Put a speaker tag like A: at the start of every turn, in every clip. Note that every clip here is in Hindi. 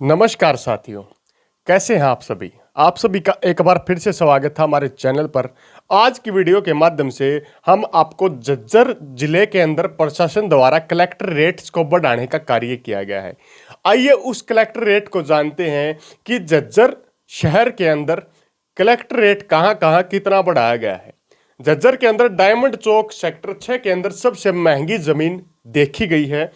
A: नमस्कार साथियों, कैसे हैं आप सभी। आप सभी का एक बार फिर से स्वागत है हमारे चैनल पर। आज की वीडियो के माध्यम से हम आपको झज्जर जिले के अंदर प्रशासन द्वारा कलेक्टर रेट्स को बढ़ाने का कार्य किया गया है। आइए उस कलेक्टर रेट को जानते हैं कि झज्जर शहर के अंदर कलेक्टर रेट कहाँ कहाँ कितना बढ़ाया गया है। झज्जर के अंदर डायमंड चौक सेक्टर 6 के अंदर सबसे महंगी जमीन देखी गई है।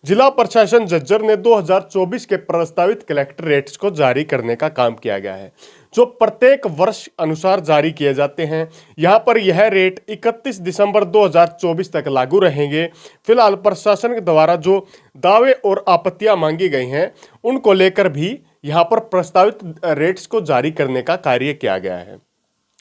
A: जिला प्रशासन झज्जर ने 2024 के प्रस्तावित कलेक्टर रेट्स को जारी करने का काम किया गया है, जो प्रत्येक वर्ष अनुसार जारी किए जाते हैं। यहां पर यह रेट 31 दिसंबर 2024 तक लागू रहेंगे। फिलहाल प्रशासन के द्वारा जो दावे और आपत्तियां मांगी गई हैं, उनको लेकर भी यहां पर प्रस्तावित रेट्स को जारी करने का कार्य किया गया है।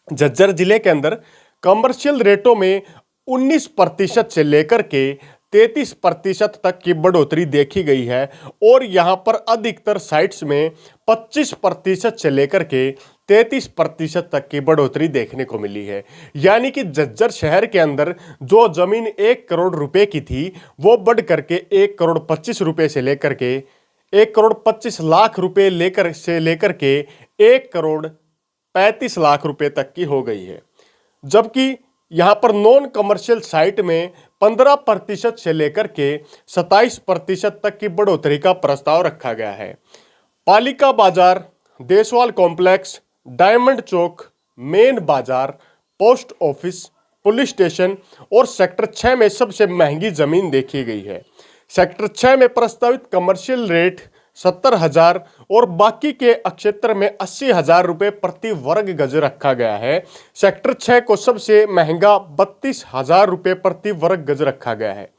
A: झज्जर जिले के अंदर कमर्शियल रेटों में 19% से लेकर के 33% तक की बढ़ोतरी देखी गई है और यहां पर अधिकतर साइट्स में 25% से लेकर के 33% तक की बढ़ोतरी देखने को मिली है। यानी कि झज्जर शहर के अंदर जो जमीन 1 करोड़ रुपए की थी, वो बढ़ करके 1 करोड़ 25 रुपए से लेकर के 1 करोड़ 25 लाख रुपए लेकर के 1 करोड़ 35 लाख रुपए तक की हो गई है। जबकि यहां पर नॉन कमर्शियल साइट में 15% से लेकर के 27% तक की बढ़ोतरी का प्रस्ताव रखा गया है। पालिका बाजार, देसवाल कॉम्प्लेक्स, डायमंड चौक, मेन बाजार, पोस्ट ऑफिस, पुलिस स्टेशन और सेक्टर 6 में सबसे महंगी जमीन देखी गई है। सेक्टर 6 में प्रस्तावित कमर्शियल रेट 70,000 और बाकी के क्षेत्र में 80,000 रुपये प्रति वर्ग गज रखा गया है। सेक्टर 6 को सबसे महंगा 32,000 रुपये प्रति वर्ग गज रखा गया है।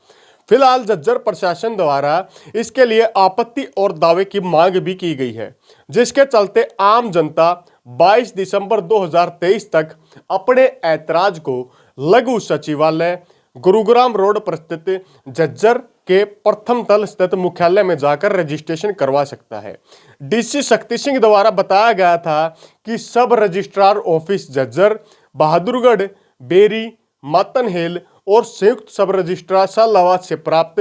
A: फिलहाल झज्जर प्रशासन द्वारा इसके लिए आपत्ति और दावे की मांग भी की गई है, जिसके चलते आम जनता 22 दिसंबर 2023 तक अपने ऐतराज को लघु सचिवालय, गुरुग्राम रोड पर स्थित झज्जर के प्रथम तल स्थित मुख्यालय में जाकर रजिस्ट्रेशन करवा सकता है। डीसी शक्ति सिंह द्वारा बताया गया था कि सब रजिस्ट्रार ऑफिस झज्जर, बहादुरगढ़, बेरी, मातनहेल और संयुक्त सब रजिस्ट्रार सालावाद से प्राप्त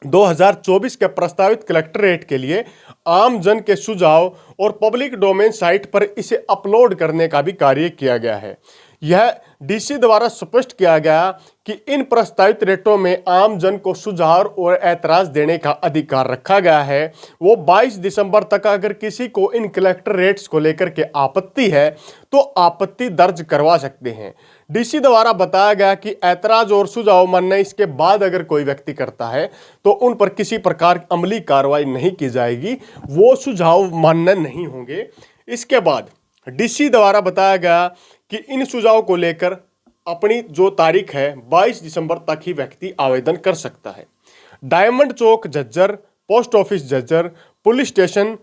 A: 2024 के प्रस्तावित कलेक्टर रेट के लिए आम जन के सुझाव और पब्लिक डोमेन साइट पर इसे अपलोड करने का भी कार्य किया गया है। यह डीसी द्वारा स्पष्ट किया गया कि इन प्रस्तावित रेटों में आम जन को सुझाव और ऐतराज देने का अधिकार रखा गया है। वो 22 दिसंबर तक अगर किसी को इन कलेक्टर रेट्स को लेकर के आपत्ति है तो आपत्ति दर्ज करवा सकते हैं। डीसी द्वारा बताया गया कि ऐतराज और सुझाव मानने इसके बाद अगर कोई व्यक्ति करता है तो उन पर किसी प्रकार की अमली कार्रवाई नहीं की जाएगी, वो सुझाव मान्य नहीं होंगे। इसके बाद डीसी द्वारा बताया गया कि इन सुझाव को लेकर अपनी जो तारीख है 22 दिसंबर तक ही व्यक्ति आवेदन कर सकता है। Diamond Chowk Jhajjar, post office Jhajjar, police station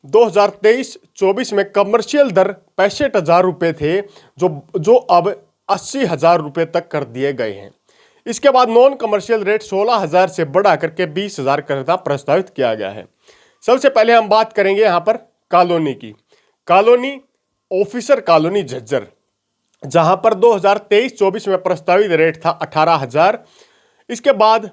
A: 2023-24 में कमर्शियल दर 65,000 रुपये थे, जो अब 80,000 रुपये तक कर दिए गए हैं। इसके बाद नॉन कमर्शियल रेट 16,000 से बढ़ा करके 20,000 करना प्रस्तावित किया गया है। सबसे पहले हम बात करेंगे यहाँ पर कॉलोनी की। कॉलोनी ऑफिसर कॉलोनी झज्जर, जहां पर 2023-24 में प्रस्तावित रेट था 18,000। इसके बाद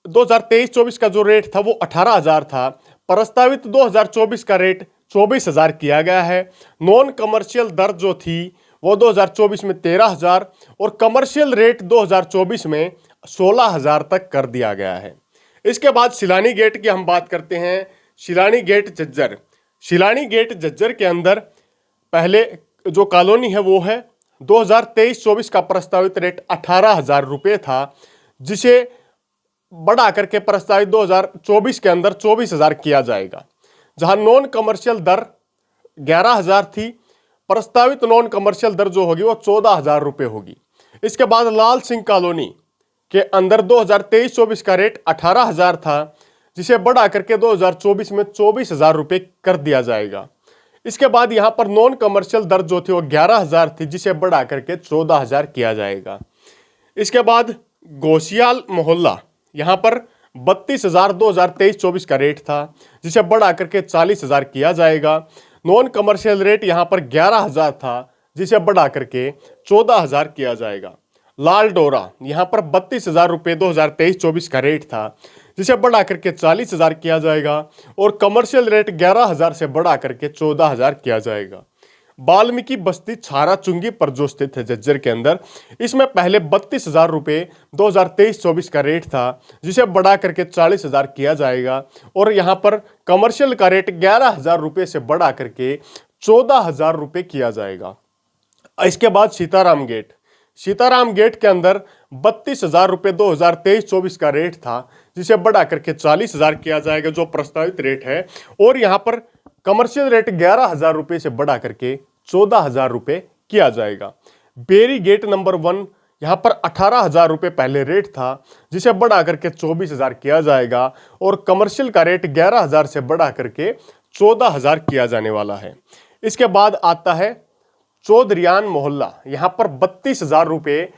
A: 2023-24 का जो रेट था वो 18,000 था। प्रस्तावित 2024 का रेट 24,000 किया गया है। नॉन कमर्शियल दर जो थी वो 2024 में 13,000 और कमर्शियल रेट 2024 में 16,000 तक कर दिया गया है। इसके बाद शिलानी गेट की हम बात करते हैं। शिलानी गेट झज्जर, शिलानी गेट झज्जर के अंदर पहले जो कॉलोनी है वो है 2023-24 का प्रस्तावित रेट 18,000 रुपये था, जिसे बढ़ा करके प्रस्तावित 2024 के अंदर 24,000 किया जाएगा। जहां नॉन कमर्शियल दर 11,000 थी, प्रस्तावित नॉन कमर्शियल दर जो होगी वो 14,000 रुपये होगी। इसके बाद लाल सिंह कॉलोनी के अंदर 2023-24 का रेट 18,000 था, जिसे बढ़ा करके 2024 में 24,000 रुपये कर दिया जाएगा। इसके बाद यहाँ पर नॉन कमर्शियल दर जो थी वो 11,000 थी, जिसे बढ़ा करके 14,000 किया जाएगा। इसके बाद गोशियाल मोहल्ला, यहाँ पर 32,000 2023-24 का रेट था, जिसे बढ़ा करके 40,000 किया जाएगा। नॉन कमर्शियल रेट यहाँ पर 11,000 था, जिसे बढ़ा करके 14,000 किया जाएगा। लाल डोरा, यहाँ पर 32,000 रुपये 2023-24 का रेट था, जिसे बढ़ा करके 40,000 किया जाएगा और कमर्शियल रेट 11,000 से बढ़ा करके 14,000 किया जाएगा। वाल्मीकि बस्ती छारा चुंगी पर जो स्थित है झज्जर के अंदर, इसमें पहले 32,000 रुपये 2023-24 का रेट था, जिसे बढ़ा करके 40,000 किया जाएगा और यहाँ पर कमर्शियल का रेट 11,000 रुपये से बढ़ा करके 14,000 रुपये किया जाएगा। इसके बाद सीताराम गेट के अंदर 32,000 रुपये 2023-24 का रेट था, जिसे बढ़ा करके 40,000 किया जाएगा जो प्रस्तावित रेट है और यहाँ पर कमर्शियल रेट 11,000 रुपये से बढ़ा करके 14,000 रुपये किया जाएगा। बेरी गेट नंबर 1, यहाँ पर 18,000 रुपये पहले रेट था, जिसे बढ़ा करके 24,000 किया जाएगा और कमर्शियल का रेट 11,000 से बढ़ा करके 14,000 किया जाने वाला है। इसके बाद आता है चौधरियान मोहल्ला, यहाँ पर 32,000 रुपये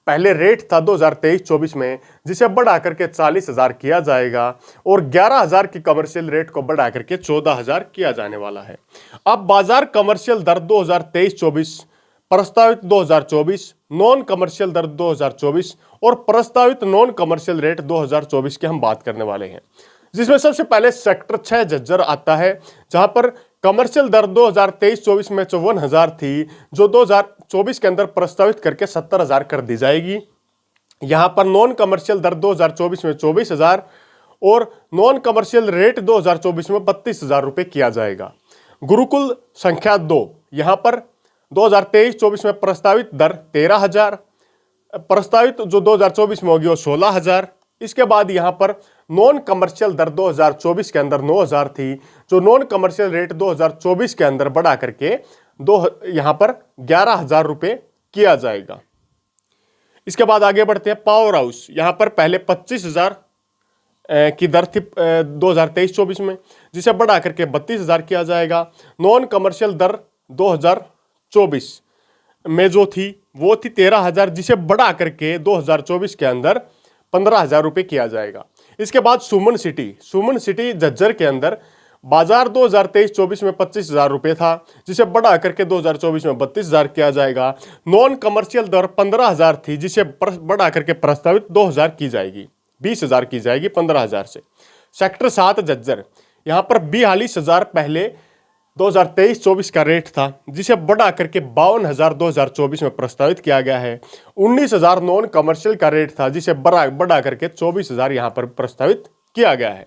A: पहले रेट था 2023-24 में, जिसे बढ़ा करके 40,000 किया जाएगा और 11,000 की कमर्शियल रेट को बढ़ा करके 14,000 किया जाने वाला है। अब बाजार कमर्शियल दर 2023-24, प्रस्तावित 2024, नॉन कमर्शियल दर 2024 और प्रस्तावित नॉन कमर्शियल रेट 2024 की हम बात करने वाले हैं, जिसमें सबसे पहले सेक्टर 6 झज्जर आता है, जहां पर कमर्शियल दर 2023-24 में 54,000 थी, जो 2024 के अंदर प्रस्तावित करके 70,000 कर दी जाएगी। यहां पर नॉन कमर्शियल दर 2024 में 24,000 और नॉन कमर्शियल रेट 2024 में 32,000 रुपये किया जाएगा। गुरुकुल संख्या 2, यहां पर 2023-24 में प्रस्तावित दर 13,000, प्रस्तावित जो 2024 में होगी वो 16,000। इसके बाद यहां पर नॉन कमर्शियल दर 2024 के अंदर 9,000 थी, जो नॉन कमर्शियल रेट 2024 के अंदर बढ़ा करके यहां पर 11,000 रुपये किया जाएगा। इसके बाद आगे बढ़ते हैं पावर हाउस, यहां पर पहले 25,000 की दर थी 2023-24 में, जिसे बढ़ा करके 32,000 किया जाएगा। नॉन कमर्शियल दर 2024 में जो थी वो थी 13,000, जिसे बढ़ा करके 2024 के अंदर 15,000 रुपये किया जाएगा। इसके बाद सुमन सिटी झज्जर के अंदर बाजार 2023-24 में 25,000 रुपये था, जिसे बढ़ा करके 2024 में 32,000 किया जाएगा। नॉन कमर्शियल दर 15,000 थी, जिसे बढ़ा करके प्रस्तावित 2,000 की जाएगी, 20,000 की जाएगी 15,000 से। सेक्टर 7 झज्जर, यहाँ पर 42,000 पहले 2023-24 का रेट था, जिसे बढ़ा करके 52,000 2024 में प्रस्तावित किया गया है। 19,000 नॉन कमर्शियल का रेट था, जिसे बढ़ा करके 24,000 यहाँ पर प्रस्तावित किया गया है।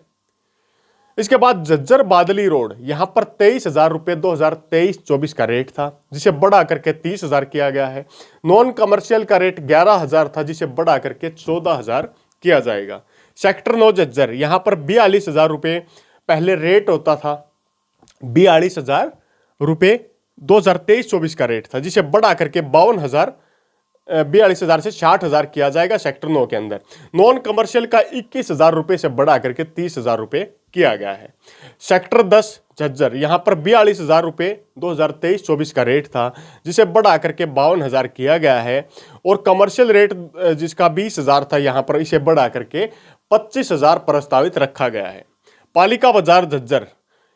A: इसके बाद झज्जर बादली रोड, यहाँ पर 23,000 रुपये 2023-24 का रेट था, जिसे बढ़ा करके 30,000 किया गया है। नॉन कमर्शियल का रेट 11,000 था, जिसे बढ़ा करके 14,000 किया जाएगा। सेक्टर 9 झज्जर, यहाँ पर 42,000 रुपये पहले रेट होता था, 42,000 रुपये 2023-24 का रेट था, जिसे बढ़ा करके 42,000 से 60,000 किया जाएगा सेक्टर 9 के अंदर। नॉन कमर्शियल का 21,000 रुपये से बढ़ा करके 30,000 रुपये किया गया है। सेक्टर 10 झज्जर, यहाँ पर 42,000 रुपये 2023-24 का रेट था, जिसे बढ़ा करके 52,000 किया गया है और कमर्शियल रेट जिसका 20,000 था, यहाँ पर इसे बढ़ा करके 25,000 प्रस्तावित रखा गया है। पालिका बाजार झज्जर,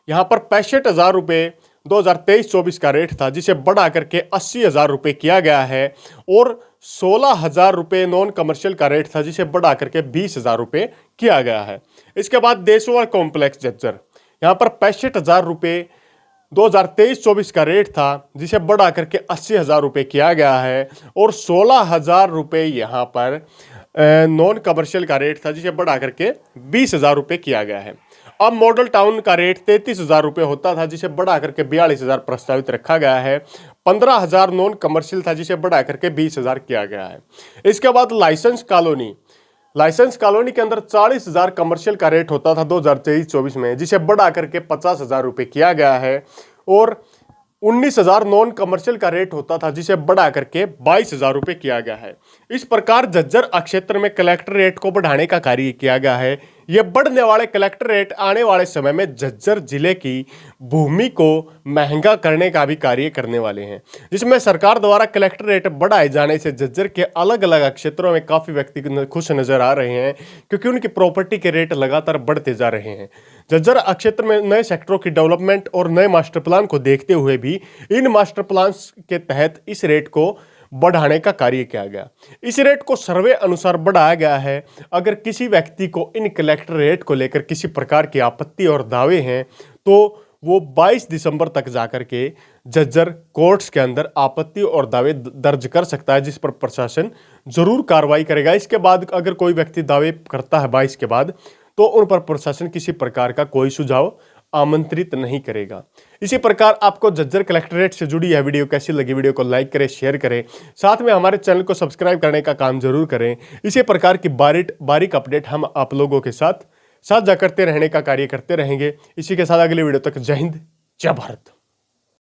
A: यहाँ पर 65,000 रुपये 2023-24 का रेट था, जिसे बढ़ा करके 80,000 रुपये किया गया है और 16,000 रुपये नॉन कमर्शियल का रेट था, जिसे बढ़ा करके 20,000 रुपये किया गया है। इसके बाद देशवाल कॉम्प्लेक्स झज्जर, यहाँ पर 65,000 रुपये 2023-24 का रेट था, जिसे बढ़ा करके 80,000 रुपये किया गया है और 16,000 रुपये यहाँ पर नॉन कमर्शियल का रेट था, जिसे बढ़ा करके 20,000 रुपये किया गया है। अब मॉडल टाउन का रेट 33,000 रुपये होता था, जिसे बढ़ा करके 42,000 प्रस्तावित रखा गया है। 15,000 नॉन कमर्शियल था, जिसे बढ़ा करके 20,000 किया गया है। इसके बाद लाइसेंस कॉलोनी के अंदर 40,000 कमर्शियल का रेट होता था 2023-24 में, जिसे बढ़ा करके 50,000 रुपये किया गया है और 19,000 नॉन कमर्शियल का रेट होता था, जिसे बढ़ा करके 22,000 रुपये किया गया है। इस प्रकार झज्जर क्षेत्र में कलेक्टर रेट को बढ़ाने का कार्य किया गया है। ये बढ़ने वाले कलेक्टर रेट आने वाले समय में झज्जर जिले की भूमि को महंगा करने का भी कार्य करने वाले हैं, जिसमें सरकार द्वारा कलेक्टर रेट बढ़ाए जाने से झज्जर के अलग अलग क्षेत्रों में काफ़ी व्यक्ति खुश नजर आ रहे हैं, क्योंकि उनकी प्रॉपर्टी के रेट लगातार बढ़ते जा रहे हैं। झज्जर क्षेत्र में नए सेक्टरों की डेवलपमेंट और नए मास्टर प्लान को देखते हुए भी इन मास्टर प्लान के तहत इस रेट को बढ़ाने का कार्य किया गया। इस रेट को सर्वे अनुसार बढ़ाया गया है। अगर किसी व्यक्ति को इन कलेक्टर रेट को लेकर किसी प्रकार की आपत्ति और दावे हैं तो वो 22 दिसंबर तक जाकर के जज्जर कोर्ट्स के अंदर आपत्ति और दावे दर्ज कर सकता है, जिस पर प्रशासन जरूर कार्रवाई करेगा। इसके बाद अगर कोई व्यक्ति दावे करता है 22 के बाद, तो उन पर प्रशासन किसी प्रकार का कोई सुझाव आमंत्रित नहीं करेगा। इसी प्रकार आपको जज्जर कलेक्टरेट से जुड़ी यह वीडियो कैसी लगी, वीडियो को लाइक करें, शेयर करें, साथ में हमारे चैनल को सब्सक्राइब करने का काम जरूर करें। इसी प्रकार की बारीक अपडेट हम आप लोगों के साथ साझा करते रहने का कार्य करते रहेंगे। इसी के साथ अगले वीडियो तक जय हिंद, जय भारत।